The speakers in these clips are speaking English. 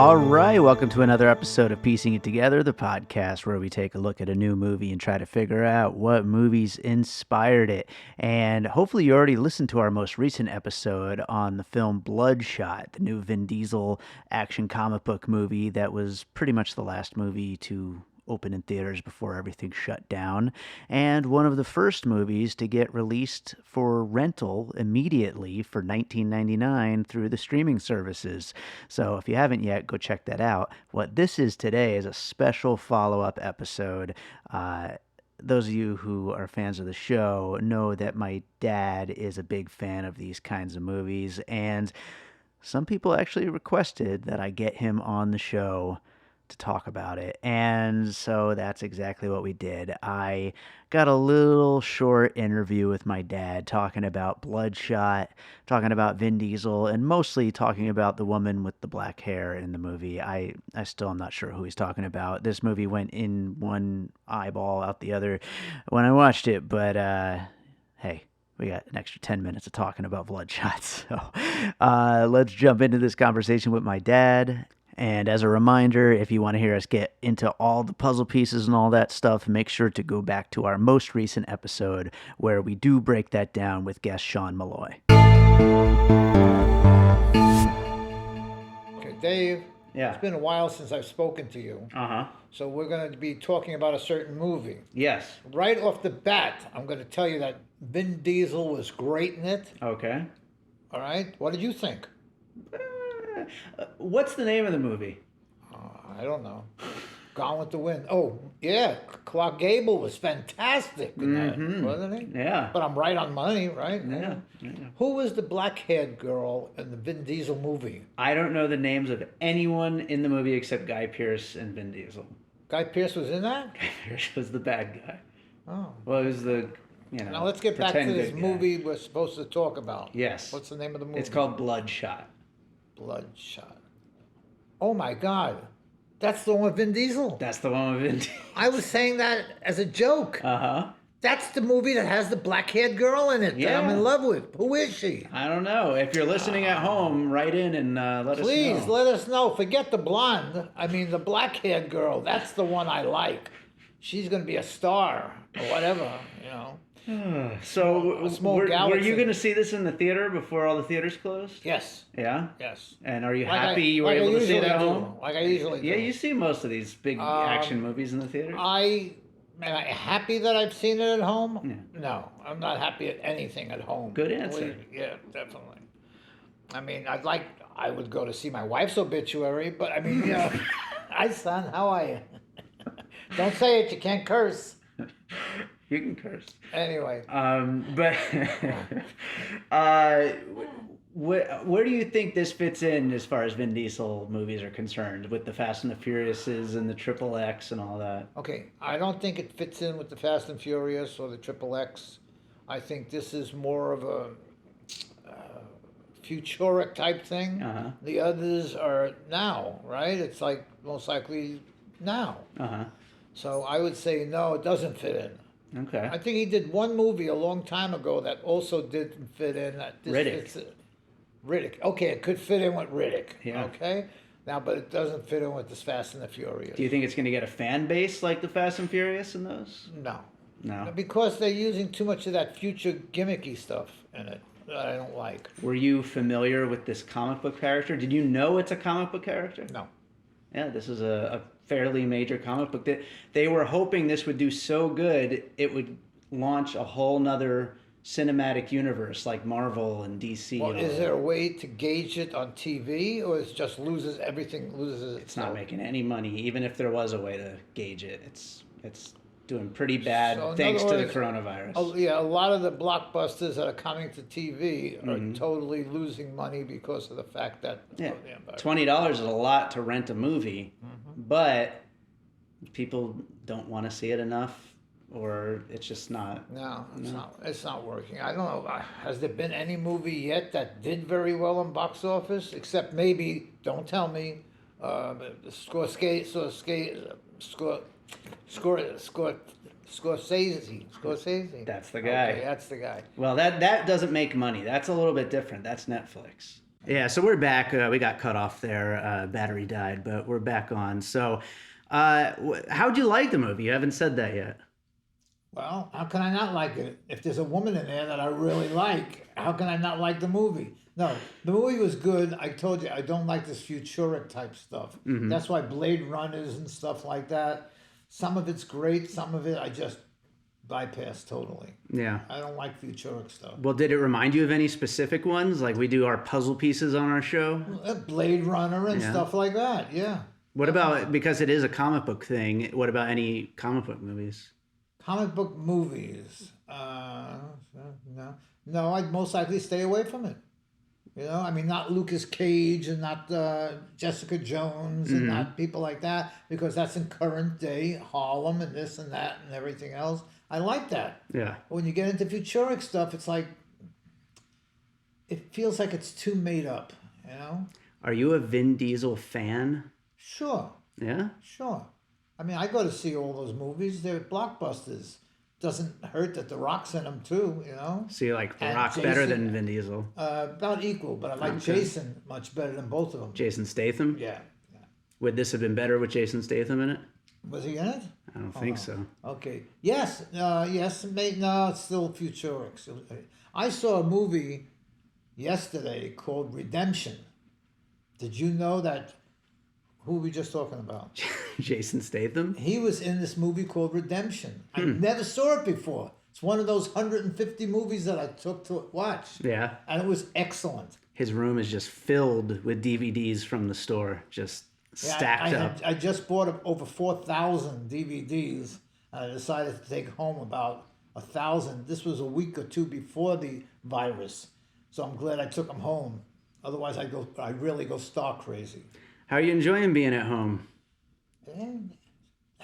All right, welcome to another episode of Piecing It Together, the podcast where we take a look at a new movie and try to figure out what movies inspired it. And hopefully you already listened to our most recent episode on the film Bloodshot, the new Vin Diesel action comic book movie that was pretty much the last movie to open in theaters before everything shut down, and one of the first movies to get released for rental immediately for $19.99 through the streaming services. So if you haven't yet, go check that out. What this is today is a special follow-up episode. Those of you who are fans of the show know that my dad is a big fan of these kinds of movies, and some people actually requested that I get him on the show to talk about it. And so that's exactly what we did. I got a little short interview with my dad talking about Bloodshot, talking about Vin Diesel, and mostly talking about the woman with the black hair in the movie. I still am not sure who he's talking about. This movie went in one eyeball, out the other when I watched it, but hey, we got an extra 10 minutes of talking about Bloodshot. So let's jump into this conversation with my dad. And as a reminder, if you want to hear us get into all the puzzle pieces and all that stuff, make sure to go back to our most recent episode where we do break that down with guest Sean Malloy. Okay, Dave. Yeah. It's been a while since I've spoken to you. Uh-huh. So we're going to be talking about a certain movie. Yes. Right off the bat, I'm going to tell you that Vin Diesel was great in it. Okay. All right? What did you think? What's the name of the movie? I don't know. Gone with the Wind. Oh, yeah. Clark Gable was fantastic in that, wasn't he? Yeah. But I'm right on money, right? Yeah. Who was the black-haired girl in the Vin Diesel movie? I don't know the names of anyone in the movie except Guy Pearce and Vin Diesel. Guy Pearce was in that? Guy Pearce was the bad guy. Oh. Well, he was the, Now let's get back to this movie we're supposed to talk about. Yes. What's the name of the movie? It's called Bloodshot. Bloodshot. Oh my God. That's the one with Vin Diesel. That's the one with Vin Diesel. I was saying that as a joke. Uh-huh. That's the movie that has the black-haired girl in it that I'm in love with. Who is she? I don't know. If you're listening at home, write in and let us know. Please, let us know. Forget the blonde. I mean, the black-haired girl. That's the one I like. She's going to be a star or whatever, you know. So, were galaxy. you going to see this in the theater before all the theaters closed? Yes. Yeah? Yes. And are you Like happy you were able to see it at home? Like I usually do. Yeah, you see most of these big action movies in the theater. Am I happy that I've seen it at home? Yeah. No, I'm not happy at anything at home. Good answer. Yeah, definitely. I mean, I would go to see my wife's obituary, but I mean, hi son, how are you? Don't say it, you can't curse. You can curse. Anyway. But where do you think this fits in as far as Vin Diesel movies are concerned, with the Fast and the Furiouses and the Triple X and all that? Okay, I don't think it fits in with the Fast and Furious or the Triple X. I think this is more of a futuric type thing. Uh-huh. The others are now, right? It's like most likely now. Uh-huh. So I would say no, it doesn't fit in. Okay. I think he did one movie a long time ago that also didn't fit in. Riddick. Riddick. Okay, it could fit in with Riddick. Yeah. Okay? Now, but it doesn't fit in with this Fast and the Furious. Do you think it's going to get a fan base like the Fast and Furious in those? No. No. Because they're using too much of that future gimmicky stuff in it that I don't like. Were you familiar with this comic book character? Did you know it's a comic book character? No. Yeah, this is a fairly major comic book. They were hoping this would do so good, it would launch a whole nother cinematic universe like Marvel and DC. Well, is there a way to gauge it on TV, or it just loses itself? It's not making any money, even if there was a way to gauge it. It's doing pretty bad thanks to the coronavirus. A lot of the blockbusters that are coming to TV are totally losing money because of the fact that $20 is a lot to rent a movie, but people don't want to see it enough, or it's just not. No, it's not working. I don't know. Has there been any movie yet that did very well in box office, except maybe, don't tell me, Scorsese. That's the guy. Okay, that's the guy. Well, that doesn't make money. That's a little bit different. That's Netflix. Yeah, so we're back. We got cut off there. Battery died, but we're back on. So, how'd you like the movie? You haven't said that yet. Well, how can I not like it? If there's a woman in there that I really like, how can I not like the movie? No, the movie was good. I told you I don't like this futuric type stuff. That's why Blade Runners and stuff like that. Some of it's great, some of it I just bypass totally. Yeah. I don't like futuric stuff. Well, did it remind you of any specific ones? Like we do our puzzle pieces on our show? Blade Runner and Yeah. stuff like that. Yeah. What about, because it is a comic book thing, what about any comic book movies? Comic book movies. No, I'd most likely stay away from it. You know, I mean, not Lucas Cage and not Jessica Jones and not people like that, because that's in current day Harlem and this and that and everything else. I like that. Yeah. When you get into futuric stuff, it's like, it feels like it's too made up, you know? Are you a Vin Diesel fan? Sure, Yeah? sure. I mean, I go to see all those movies. They're blockbusters. Doesn't hurt that The Rock's in them too, you know? So you like The And Rock better Jason- than Vin Diesel? About equal, but I like Okay. Jason much better than both of them. Jason Statham? Yeah. Would this have been better with Jason Statham in it? Was he in it? I don't think so. Okay. Yes. Yes. No, it's still futuric. I saw a movie yesterday called Redemption. Did you know that? Who were we just talking about? Jason Statham? He was in this movie called Redemption. I never saw it before. It's one of those 150 movies that I took to watch. Yeah. And it was excellent. His room is just filled with DVDs from the store, just Yeah, stacked up. I just bought over 4,000 DVDs. And I decided to take home about 1,000. This was a week or two before the virus. So I'm glad I took them home. Otherwise, I really go stark crazy. How are you enjoying being at home? And it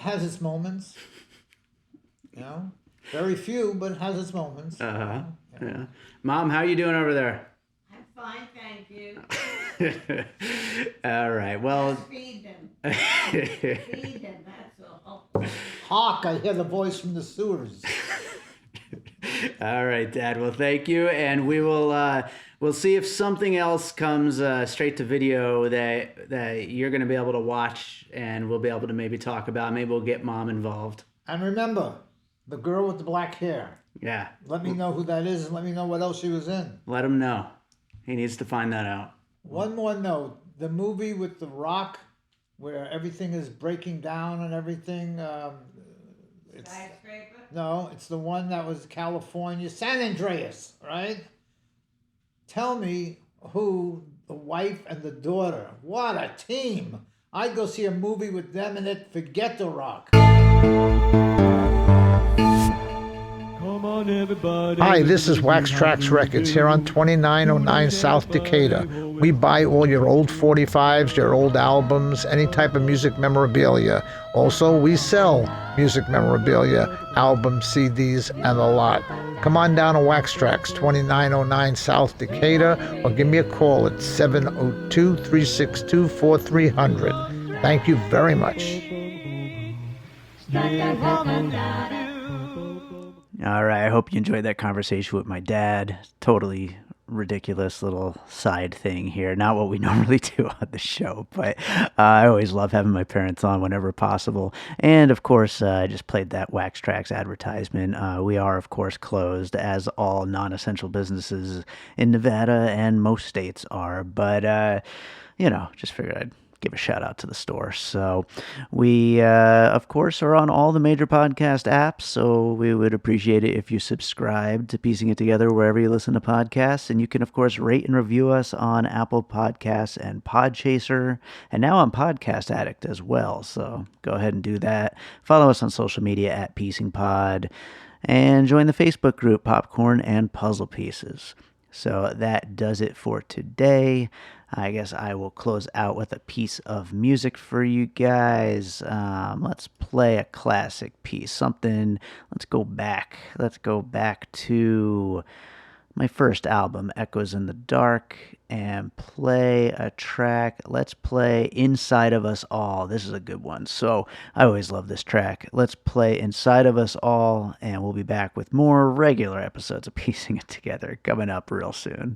has its moments. You know, very few, but it has its moments. Yeah. Mom, how are you doing over there? I'm fine, thank you. All right. Well, Just feed them. Feed them, that's all. Hawk, I hear the voice from the sewers. all right, Dad. Well, thank you, and we will. We'll see if something else comes straight to video that you're going to be able to watch, and we'll be able to maybe talk about. Maybe we'll get Mom involved. And remember, the girl with the black hair. Yeah. Let me know who that is and let me know what else she was in. Let him know. He needs to find that out. One more note. The movie with The Rock, where everything is breaking down and everything. Skyscraper? No, it's the one that was California, San Andreas, right? Tell me who the wife and the daughter. What a team. I'd go see a movie with them in it. Forget The Rock. Hi, this is Trax Records here on 2909 South Decatur. We buy all your old 45s, your old albums, any type of music memorabilia. Also, we sell music memorabilia, albums, CDs, and a lot. Come on down to Wax Trax, 2909 South Decatur, or give me a call at 702-362-4300. Thank you very much. All right. I hope you enjoyed that conversation with my dad. Totally ridiculous little side thing here. Not what we normally do on the show, but I always love having my parents on whenever possible. And of course, I just played that Wax Trax advertisement. We are, of course, closed, as all non-essential businesses in Nevada and most states are. But, just figured I'd give a shout out to the store. So we, of course, are on all the major podcast apps. So we would appreciate it if you subscribe to Piecing It Together wherever you listen to podcasts. And you can, of course, rate and review us on Apple Podcasts and Podchaser, and now on Podcast Addict as well. So go ahead and do that. Follow us on social media at Piecing Pod, and join the Facebook group Popcorn and Puzzle Pieces. So that does it for today. I guess I will close out with a piece of music for you guys. Let's play a classic piece. Let's go back. Let's go back to my first album, Echoes in the Dark, and play a track. Let's play Inside of Us All. This is a good one. So I always love this track. Let's play Inside of Us All, and we'll be back with more regular episodes of Piecing It Together coming up real soon.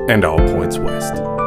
and all points west.